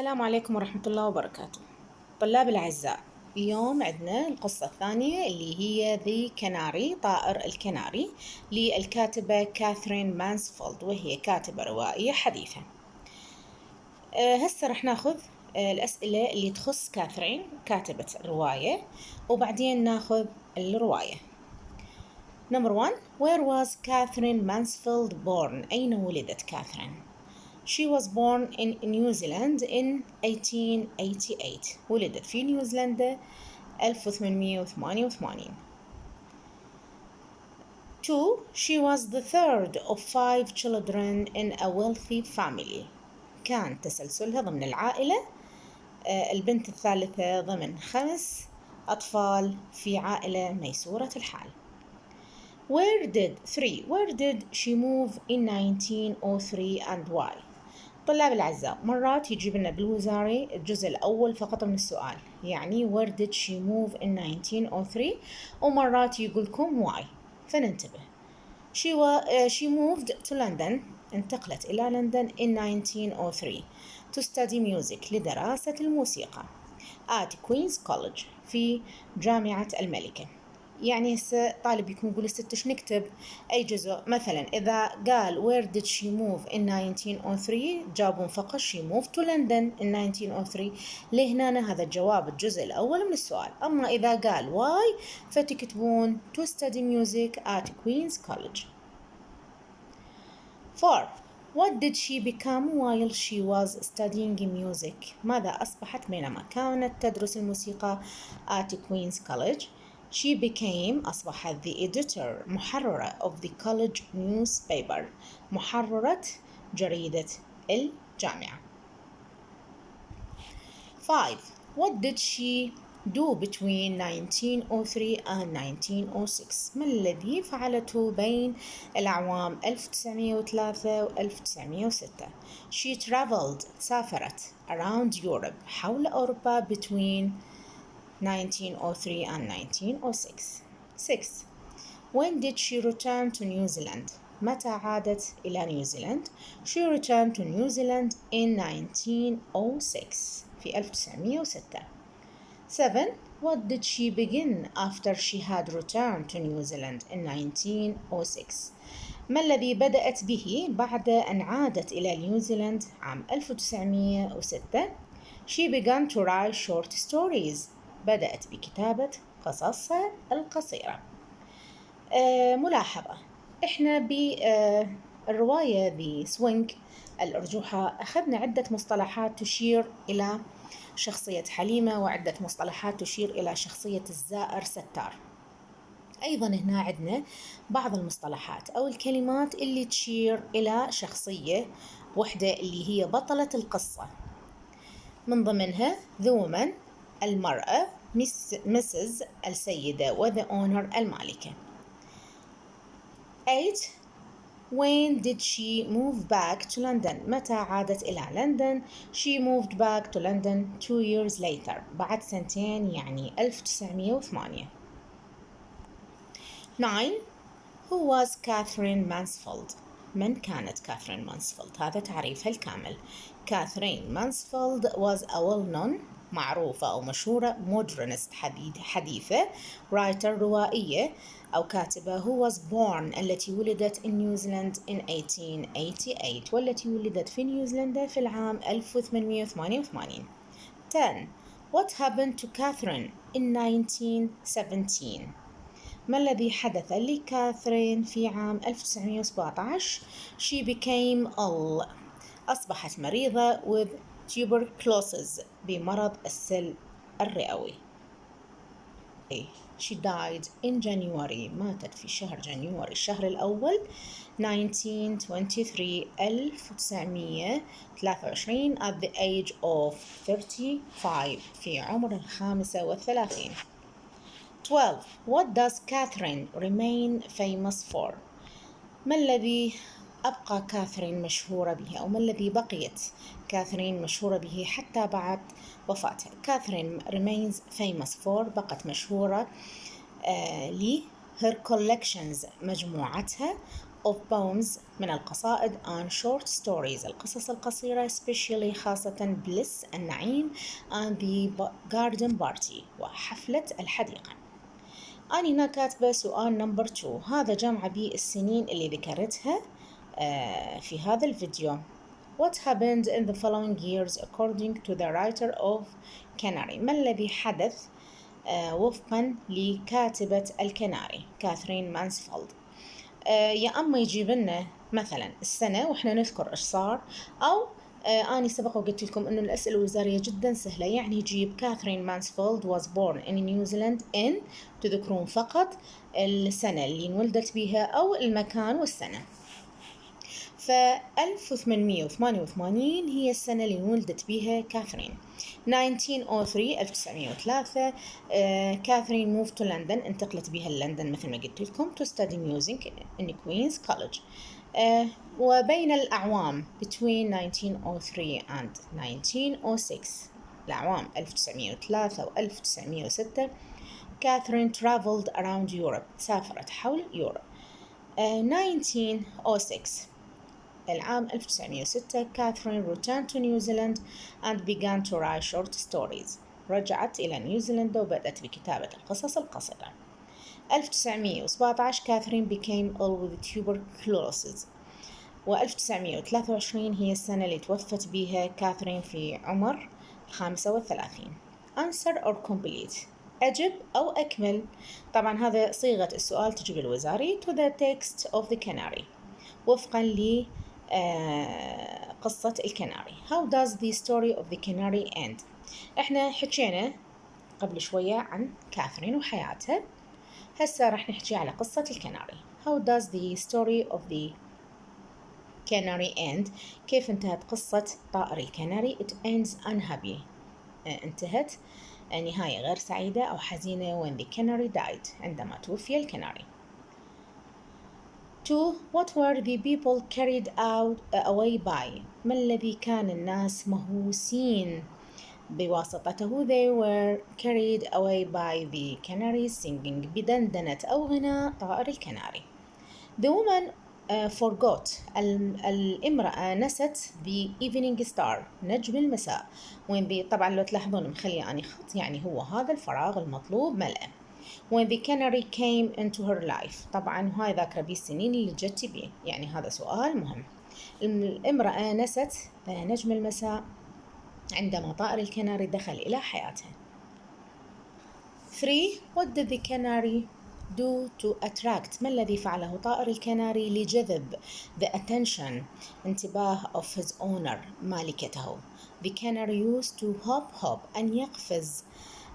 السلام عليكم ورحمة الله وبركاته. طلاب الأعزاء، اليوم عندنا القصة الثانية اللي هي ذي كناري، طائر الكناري، للكاتبة كاثرين مانسفيلد، وهي كاتبة روائية حديثة. هسه رح ناخذ الأسئلة اللي تخص كاثرين كاتبة الرواية، وبعدين ناخذ الرواية. Number 1. Where was Catherine Mansfield born? أين ولدت كاثرين؟ She was born in New Zealand in 1888. ولدت في نيوزيلندا 1888. 2. She was the third of 5 children in a wealthy family. كان تسلسلها ضمن العائلة، البنت الثالثة ضمن 5 أطفال في عائلة ميسورة الحال. Where did she move in 1903 and why? طلاب الأعزاء، مرات يجيب لنا بالوزاري الجزء الأول فقط من السؤال، يعني where did she move in 1903، ومرات يقولكم why، فننتبه. She moved to London، انتقلت إلى لندن in 1903 to study music، لدراسة الموسيقى at Queen's College، في جامعة الملكة. يعني هسه طالب يكون يقول الست ايش نكتب أي جزء، مثلا إذا قال where did she move in 1903 جابون فقط she moved to London in 1903. لهنا هذا الجواب الجزء الأول من السؤال. أما إذا قال why فتكتبون to study music at Queen's College. 4. What did she become while she was studying music? ماذا أصبحت بينما كانت تدرس الموسيقى at Queen's College؟ She became أصبحت the editor، محررة of the college newspaper، محررة جريدة الجامعة. 5. What did she do between 1903 and 1906؟ ما الذي فعلته بين الأعوام 1903 و 1906؟ She traveled، سافرت around Europe، حول أوروبا between 1903 and 1906. 6. When did she return to New Zealand؟ متى عادت إلى نيوزيلند؟ She returned to New Zealand in 1906، في 1906. 7. What did she begin after she had returned to New Zealand in 1906؟ ما الذي بدأت به بعد أن عادت إلى نيوزيلند عام 1906؟ She began to write short stories، بدأت بكتابة قصصها القصيرة. ملاحظة، إحنا بالرواية The Swing، الأرجوحة، أخذنا عدة مصطلحات تشير إلى شخصية حليمة، وعدة مصطلحات تشير إلى شخصية الزائر ستار. أيضا هنا عندنا بعض المصطلحات أو الكلمات اللي تشير إلى شخصية وحدة اللي هي بطلة القصة، من ضمنها the woman، المرأة، Mrs، السيدة، و the owner، المالكة. 8. When did she move back to London؟ متى عادت إلى لندن؟ She moved back to London 2 years later، بعد 2 يعني 1908. 9. Who was Catherine Mansfield؟ من كانت كاثرين مانسفيلد؟ هذا تعريفها الكامل. كاثرين مانسفيلد was a well-known، معروفة أو مشهورة، modernist، حديثة، writer، روائية أو كاتبة، who was born، التي ولدت in New Zealand in 1888، والتي ولدت في نيوزيلندا في العام 1888. 10. What happened to Catherine in 1917؟ ما الذي حدث لكاثرين في عام 1917؟ She became ill، أصبحت مريضة with tuberculosis، بمرض السل الرئوي. She died in January، ماتت في شهر جانيوري، الشهر الأول 1923، 1923 at the age of 35، في عمر 35. 12. What does Catherine remain famous for؟ ما الذي أبقى كاثرين مشهورة به، أو ما الذي بقيت كاثرين مشهورة به حتى بعد وفاتها؟ كاثرين remains famous for، بقت مشهورة ل her collections، مجموعتها of poems من القصائد and short stories القصص القصيرة especially خاصة bliss النعيم and the garden party وحفلة الحديقة. أنا هنا كاتبة سؤال نمبر 2 هذا جمع بي السنين اللي ذكرتها في هذا الفيديو. What happened in the following years according to the writer of Canary؟ ما الذي حدث وفقا لكاتبة الكناري كاثرين مانسفيلد؟ يا أما يجيب لنا مثلا السنة وإحنا نذكر إيش صار، أو أنا سبق وقلت لكم إنه الأسئلة الوزارية جدا سهلة، يعني يجيب كاثرين مانسفيلد was born in New Zealand in تذكرون فقط السنة اللي انولدت بها أو المكان والسنة. ف 1888 هي السنة اللي انولدت بها كاثرين. 1903 1903 كاثرين moved to London انتقلت بها لندن مثل ما قلت لكم to study music in Queen's College. وبين الأعوام between 1903 and 1906 الأعوام 1903 و 1906 كاثرين traveled around Europe سافرت حول يوروب. 1906 العام 1906 كاثرين returned to New Zealand and began to write short stories. رجعت إلى نيوزيلندا وبدأت بكتابة القصص القصيرة. 1917 كاثرين became ill with tuberculosis. و 1923 هي السنة اللي توفت بها كاثرين في عمر 35. Answer or complete أجب أو أكمل. طبعا هذا صيغة السؤال تجي بالوزاري to the text of the canary وفقا ل قصة الكناري. How does the story of the canary end؟ احنا حكينا قبل شوية عن كاثرين وحياتها، هسه راح نحكي على قصة الكناري. How does the story of the canary end؟ كيف انتهت قصة طائر الكناري؟ It ends unhappy. انتهت نهاية غير سعيدة أو حزينة when the canary died عندما توفي الكناري. 2. What were the people carried away by؟ ما الذي كان الناس مهووسين بواسطته؟ They were carried away by the canary singing بدندنة أو غناء طائر الكناري. The woman forgot الامرأة نست the evening star نجم المساء. طبعا لو تلاحظون مخلي أني خط يعني هو هذا الفراغ المطلوب ملأه. When the canary came into her life طبعا هاي ذاكرة بيه السنين اللي جت بيه، يعني هذا سؤال مهم. الامرأة نست نجم المساء عندما طائر الكناري دخل إلى حياتها. 3. What did the canary do to attract؟ ما الذي فعله طائر الكناري لجذب the attention انتباه of his owner مالكته؟ The canary used to hop أن يقفز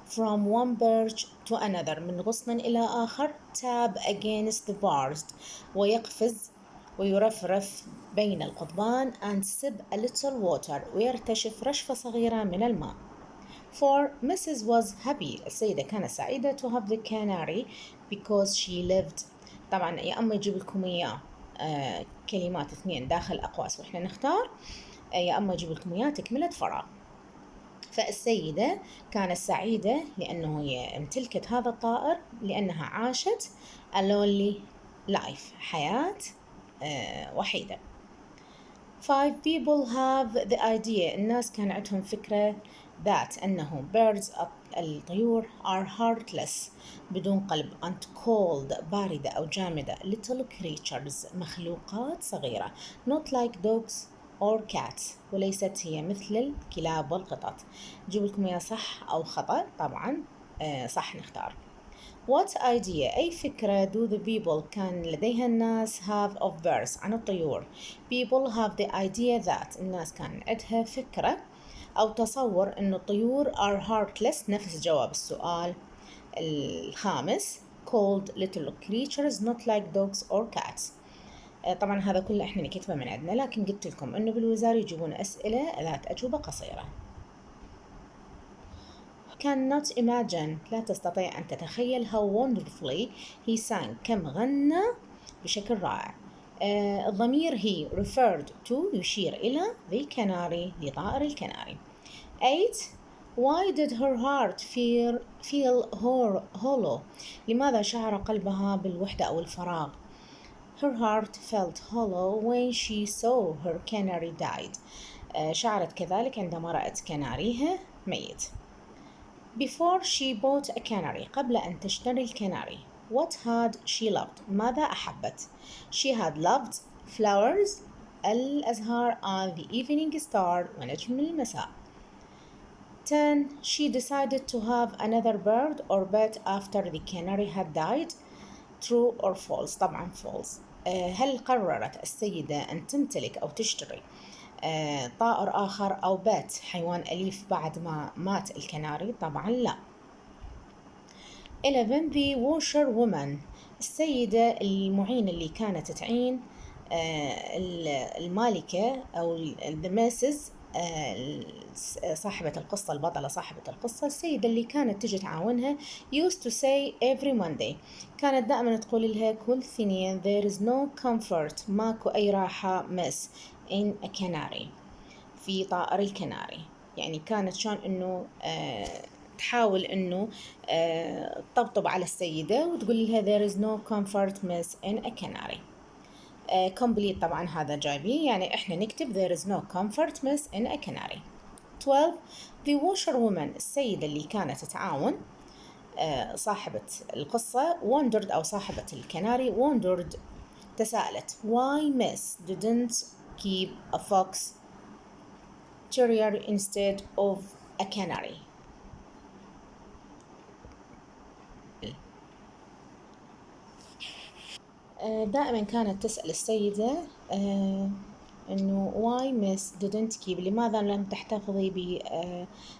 from one perch to another من غصن إلى آخر tap against the bars ويقفز ويرفرف بين القضبان and sip a little water ويرتشف رشفة صغيرة من الماء. 4. Mrs. was happy السيدة كانت سعيدة to have the canary because she lived. طبعا يا أما يجيب لكم إياه كلمات اثنين داخل أقواس وإحنا نختار، يا أما يجيب لكم إياه تكملة فراغ. فالسيدة كانت سعيدة لأنه هي امتلكت هذا الطائر لأنها عاشت a lonely life حياة وحيدة. 5. People have the idea الناس كان عندهم فكرة that أنه birds الطيور are heartless بدون قلب and cold باردة أو جامدة little creatures مخلوقات صغيرة not like dogs or cats وليست هي مثل الكلاب والقطط. جيب لكم يا صح أو خطأ. طبعا صح نختار. What idea أي فكرة do the people كان لديها الناس have of birds عن الطيور؟ People have the idea that الناس كان عندها فكرة أو تصور أن الطيور are heartless نفس جواب السؤال الخامس called little creatures not like dogs or cats. طبعا هذا كله احنا نكتبه من عندنا، لكن قلت لكم انه بالوزارة يجيبون اسئلة ذات اجوبة قصيرة. cannot imagine لا تستطيع ان تتخيل how wonderfully he sang كم غنى بشكل رائع. الضمير he referred to يشير الى the canary لطائر الكناري. 8. Why did her heart feel hollow؟ لماذا شعر قلبها بالوحدة أو الفراغ؟ Her heart felt hollow when she saw her canary died. شعرت كذلك عندما رأت كناريها ميت. Before she bought a canary, قبل أن تشتري الكناري. What had she loved? ماذا أحبت? She had loved flowers, الأزهار, and the evening star, ونجم المساء. 10. She decided to have another bird or pet after the canary had died. True or false؟ طبعا false. هل قررت السيدة أن تمتلك أو تشتري طائر آخر أو بات حيوان أليف بعد ما مات الكناري؟ طبعا لا. 11. The washerwoman، السيدة المعينة اللي كانت تعين المالكة أو the missus، صاحبة القصة، البطلة صاحبة القصة، السيدة اللي كانت تجي تعاونها used to say every Monday، كانت دائما تقول لها كل اثنين there is no comfort، ماكو أي راحة miss in a canary، في طائر الكناري. يعني كانت شلون إنه تحاول إنه تطبطب على السيدة وتقول لها there is no comfort miss in a canary. complete طبعا هذا جايبين، يعني إحنا نكتب there is no comfort miss in a canary. 12. The washerwoman، السيدة اللي كانت تعاون صاحبة القصة wondered، أو صاحبة الكناري wondered، تساءلت why miss didn't keep a fox terrier instead of a canary. دائما كانت تسأل السيدة إنه why miss didn't keep، لماذا لم تحتفظي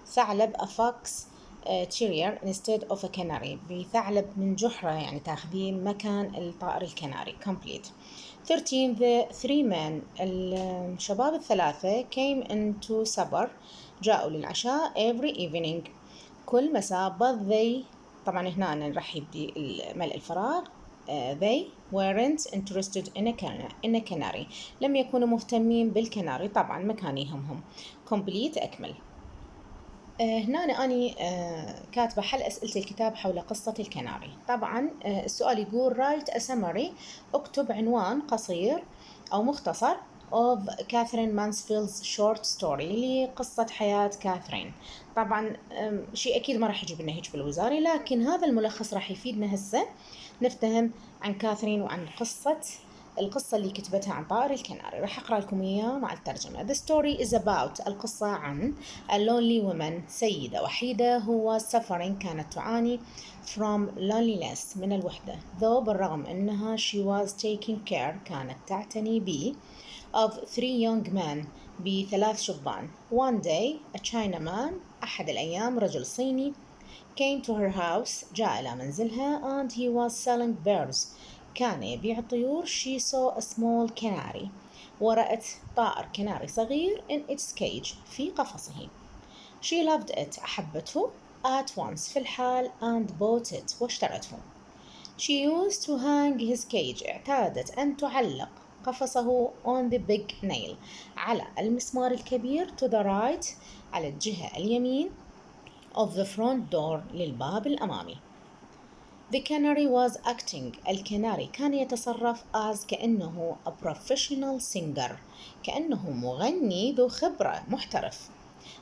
بثعلب a fox terrier instead of a canary، بثعلب من جحرة يعني تاخذين مكان الطائر الكناري. complete. 13. The three men، الشباب الثلاثة came into supper، جاءوا للعشاء every evening، كل مساء but they، طبعا هنا راح يبدي ملء الفراغ. they weren't interested in a canary، لم يكونوا مهتمين بالكناري، طبعا ما كان يهمهم. complete أكمل. هنا أنا كاتبة حل أسئلة الكتاب حول قصة الكناري. طبعا السؤال يقول write a summary، اكتب عنوان قصير أو مختصر of كاثرين مانسفيلد's short story، لقصة حياة كاثرين. طبعا شيء أكيد ما راح يجيب لنا هيك بالوزاري، لكن هذا الملخص راح يفيدنا هسه نفتهم عن كاثرين وعن القصة اللي كتبتها عن طائر الكناري. راح أقرأ لكم إياه مع الترجمة. The story is about، القصة عن a lonely woman، سيدة وحيدة who was suffering، كانت تعاني from loneliness، من الوحدة. though، بالرغم أنها she was taking care، كانت تعتني ب of three young men، بثلاث شبان. one day a Chinaman، أحد الأيام رجل صيني came to her house، جاء إلى منزلها and he was selling birds، كان يبيع الطيور. she saw a small canary، ورأت طائر كناري صغير in its cage، في قفصه. she loved it، أحبته at once، في الحال and bought it، واشترته. she used to hang his cage، اعتادت أن تعلق قفصه on the big nail، على المسمار الكبير to the right، على الجهة اليمين of the front door، للباب الأمامي. The canary was acting، الكناري كان يتصرف as، كأنه a professional singer، كأنه مغني ذو خبرة محترف.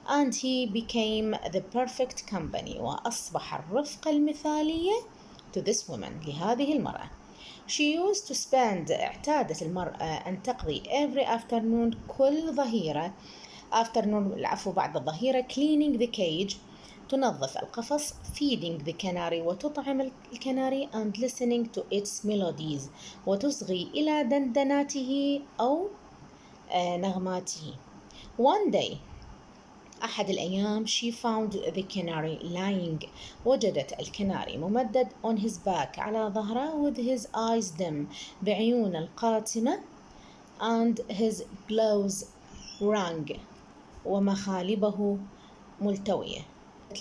and he became the perfect company، وأصبح الرفقة المثالية to this woman، لهذه المرأة. she used to spend، اعتادت المرأة أن تقضي every afternoon، كل ظهيرة، بعد الظهيرة cleaning the cage، تنظف القفص feeding the canary، وتطعم الكناري and listening to its melodies، وتصغي إلى دندناته أو نغماته. one day، أحد الأيام she found the canary lying، وجدت الكناري ممدد on his back، على ظهره with his eyes dim، بعيون القاتمة and his gloves wrung، ومخالبه ملتوية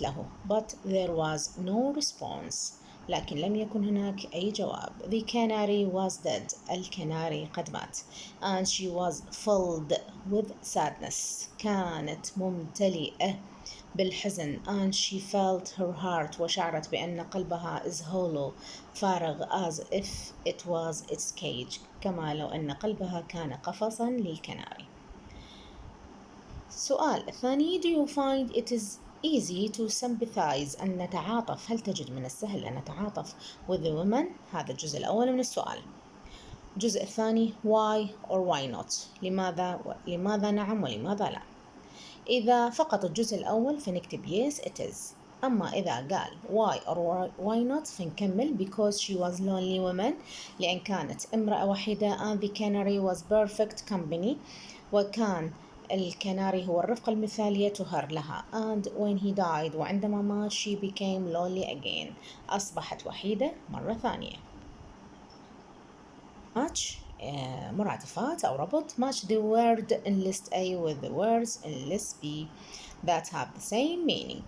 له. but there was no response، لكن لم يكن هناك أي جواب. the canary was dead، الكناري قد مات. and she was filled with sadness، كانت ممتلئة بالحزن and she felt her heart وشعرت بأن قلبها is hollow فارغ as if it was its cage كما لو أن قلبها كان قفصا للكناري. السؤال الثاني do you find it is easy to sympathize أن نتعاطف هل تجد من السهل أن نتعاطف with the women؟ هذا الجزء الأول من السؤال. الجزء الثاني why or why not لماذا نعم ولماذا لا. إذا فقط الجزء الأول فنكتب yes it is. أما إذا قال why or why not فنكمل because she was lonely woman لأن كانت امرأة وحيدة and the canary was perfect company وكان الكناري هو الرفقة المثالية to her لها and when he died وعندما مات she became lonely again أصبحت وحيدة مرة ثانية. match مرادفات أو ربط match the word in list A with the words in list B that have the same meaning.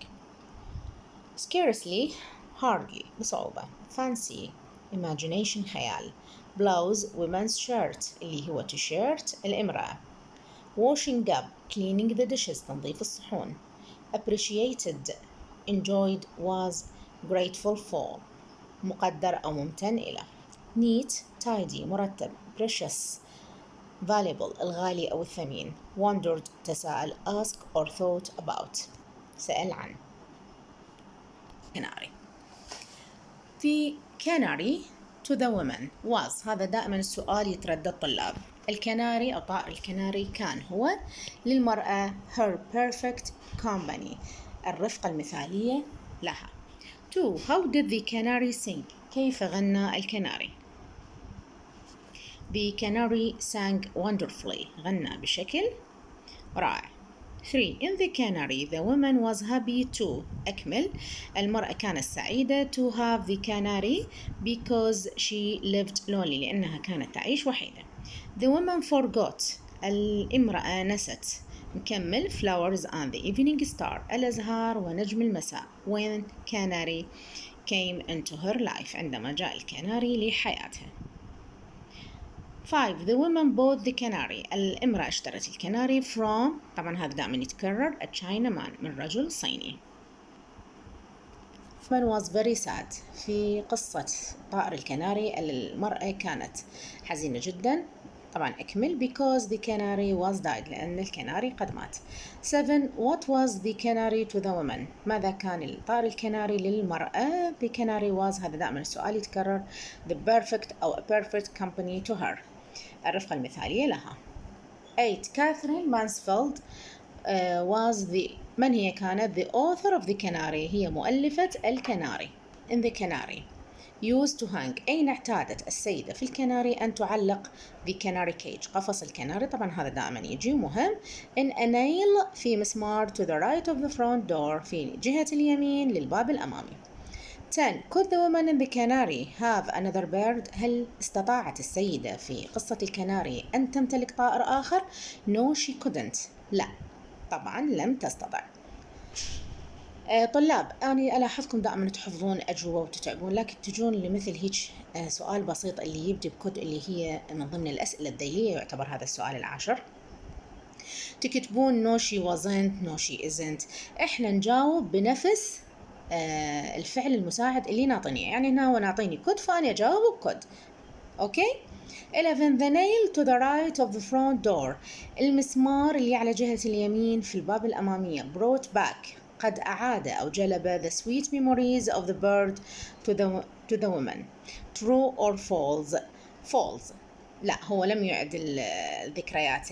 scarcely hardly بصعوبة fancy imagination خيال blouse women's shirt اللي هو t-shirt الامرأة washing up cleaning the dishes تنظيف الصحون appreciated enjoyed was grateful for مقدر أو ممتن إلى neat tidy مرتب precious valuable الغالي أو الثمين wondered تساءل ask or thought about سأل عن. canary في canary to the woman was هذا دائما السؤال يتردد طلاب. الكناري أو طائر الكناري كان هو للمرأة her perfect company الرفقة المثالية لها. 2 how did the canary sing كيف غنى الكناري. The canary sang wonderfully غنى بشكل رائع. 3 in the canary the woman was happy to أكمل المرأة كانت سعيدة to have the canary because she lived lonely لأنها كانت تعيش وحيدة. the woman forgot الامرأة نست نكمل flowers and the evening star الأزهار ونجم المساء when canary came into her life عندما جاء الكناري لحياتها. 5 the woman bought the canary الامرأة اشترت الكناري from طبعا هذا دائما يتكرر a Chinaman من رجل صيني. man was very sad في قصة طائر الكناري المرأة كانت حزينة جدا طبعا أكمل because the canary was died لأن الكناري قد مات. 7 what was the canary to the woman ماذا كان طائر الكناري للمرأة. the canary was هذا دائما السؤال يتكرر the perfect أو a perfect company to her الرفقة المثالية لها. 8 كاثرين مانسفيلد was the من هي كانت the author of the canary هي مؤلفة الكناري. in the canary used to hang أين اعتادت السيدة في الكناري أن تعلق the canary cage قفص الكناري طبعا هذا دائما يجي مهم. in a nail في مسمار to the right of the front door في جهة اليمين للباب الأمامي. 10 could the woman in the canary have another bird هل استطاعت السيدة في قصة الكناري أن تمتلك طائر آخر. no she couldn't لا طبعا لم تستطع. طلاب أنا ألاحظكم دائما تحفظون أجوبة وتتعبون لكن تجون لمثل هيك سؤال بسيط اللي يبدي بكود اللي هي من ضمن الأسئلة الذيلية يعتبر هذا السؤال العاشر تكتبون no she wasn't no she isn't إحنا نجاوب بنفس الفعل المساعد اللي نعطيني يعني هنا هو نعطيني كود فأنا أجاوب بكود. أوكي. 11 the nail to the right of the front door المسمار اللي على جهة اليمين في الباب الأمامية brought back قد أعاد أو جلب the sweet memories of the bird to the woman. true or false. false لا هو لم يعد الذكريات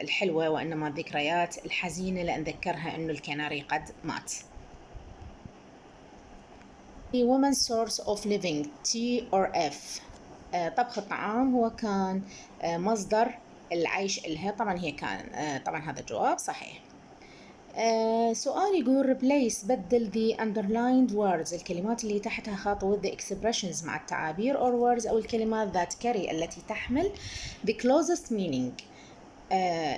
الحلوة وإنما الذكريات الحزينة لأن ذكرها إنه الكناري قد مات. The woman's source of living T or F طبخ الطعام هو كان مصدر العيش إلها طبعا هي كان طبعا هذا الجواب صحيح. سؤال يقول replace بدل the underlined words الكلمات اللي تحتها خط with the expressions مع التعابير or words أو الكلمات that carry التي تحمل the closest meaning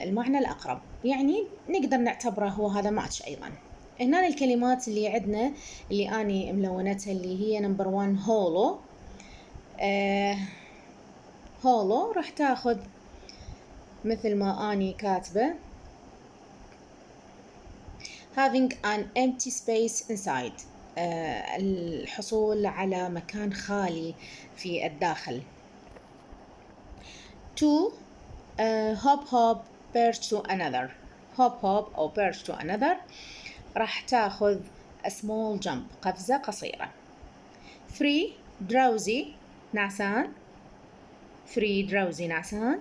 المعنى الأقرب يعني نقدر نعتبره هو هذا ماتش أيضا. هنا الكلمات اللي عندنا اللي أني ملونتها اللي هي نمبر 1 هولو هولو راح تاخذ مثل ما أني كاتبة having an empty space inside. الحصول على مكان خالي في الداخل. 2 hop hop perch to another. hop hop أو perch to another راح تاخذ a small jump قفزة قصيرة. 3 drowsy نعسان. 3 drowsy نعسان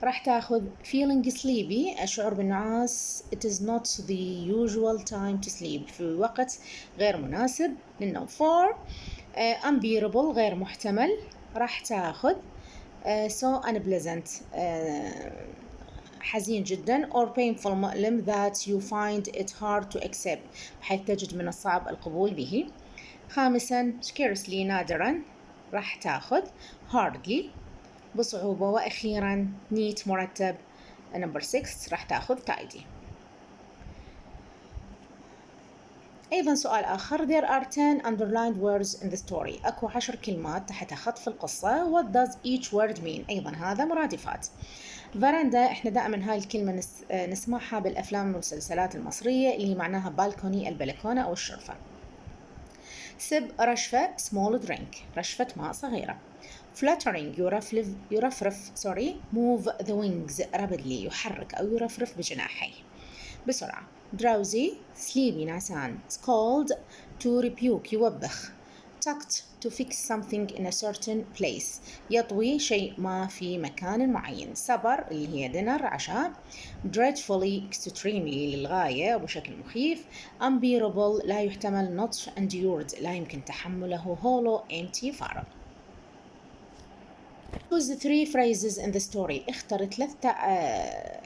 راح تاخذ feeling sleepy الشعور بالنعاس. it is not the usual time to sleep في وقت غير مناسب للنوم. 4 unbearable غير محتمل راح تاخذ so unpleasant حزين جدا or painful مؤلم that you find it hard to accept بحيث تجد من الصعب القبول به. 5 scarcely نادرا راح تاخذ hardly بصعوبة. وأخيرا neat مرتب number 6 راح تاخذ tidy. أيضا سؤال آخر there are 10 underlined words in the story. أكو 10 كلمات تحت خط في القصة. what does each word mean؟ أيضا هذا مرادفات. فراندا احنا دائما هاي الكلمة نسمعها بالأفلام والمسلسلات المصرية اللي معناها بالكوني البلكونة أو الشرفة. سب رشفة small drink رشفة ماء صغيرة. fluttering يرفرف move the wings rapidly يحرك أو يرفرف بجناحيه بسرعة. drowsy sleepy نعسان. scold to rebuke يوبخ. tucked to fix something in a certain place يطوي شيء ما في مكان معين. supper اللي هي dinner عشاء. dreadfully extremely للغاية وبشكل مخيف. unbearable لا يحتمل. not endured لا يمكن تحمله. hollow empty فارغ. choose the 3 phrases in the story. اختر 3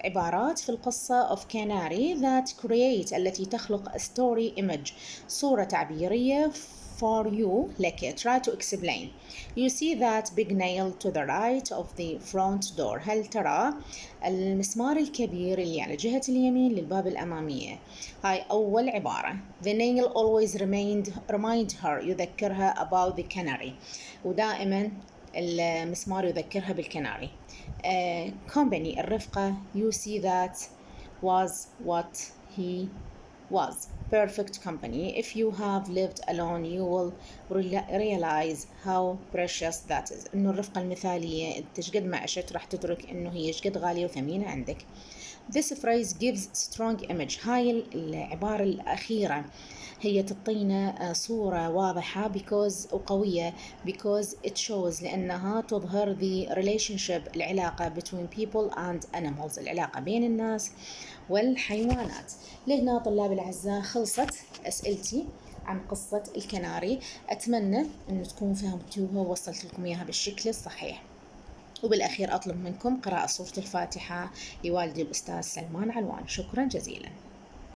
عبارات في القصة of canary that create التي تخلق a story image صورة تعبيرية for you لك. try to explain. you see that big nail to the right of the front door. هل ترى المسمار الكبير اللي على جهة اليمين للباب الأمامية؟ هاي أول عبارة. the nail always remind her يذكرها about the canary ودائما المسمار يذكرها بالكناري. company الرفقة. you see that was what he was. perfect company. if you have lived alone you will realize how precious that is. إنه الرفقة المثالية أنت شقد ما عشت راح تدرك إنه هي شقد غالية وثمينة عندك. this phrase gives strong image. هاي العبارة الأخيرة هي تعطينا صورة واضحة وقوية because it shows لأنها تظهر the relationship العلاقة between people and animals العلاقة بين الناس والحيوانات. لهنا طلاب الأعزاء خلصت أسئلتي عن قصة الكناري. أتمنى أن تكونوا فهمتوها ووصلت لكم إياها بالشكل الصحيح. وبالأخير أطلب منكم قراءة سورة الفاتحة لوالدي الأستاذ سلمان علوان. شكرا جزيلا.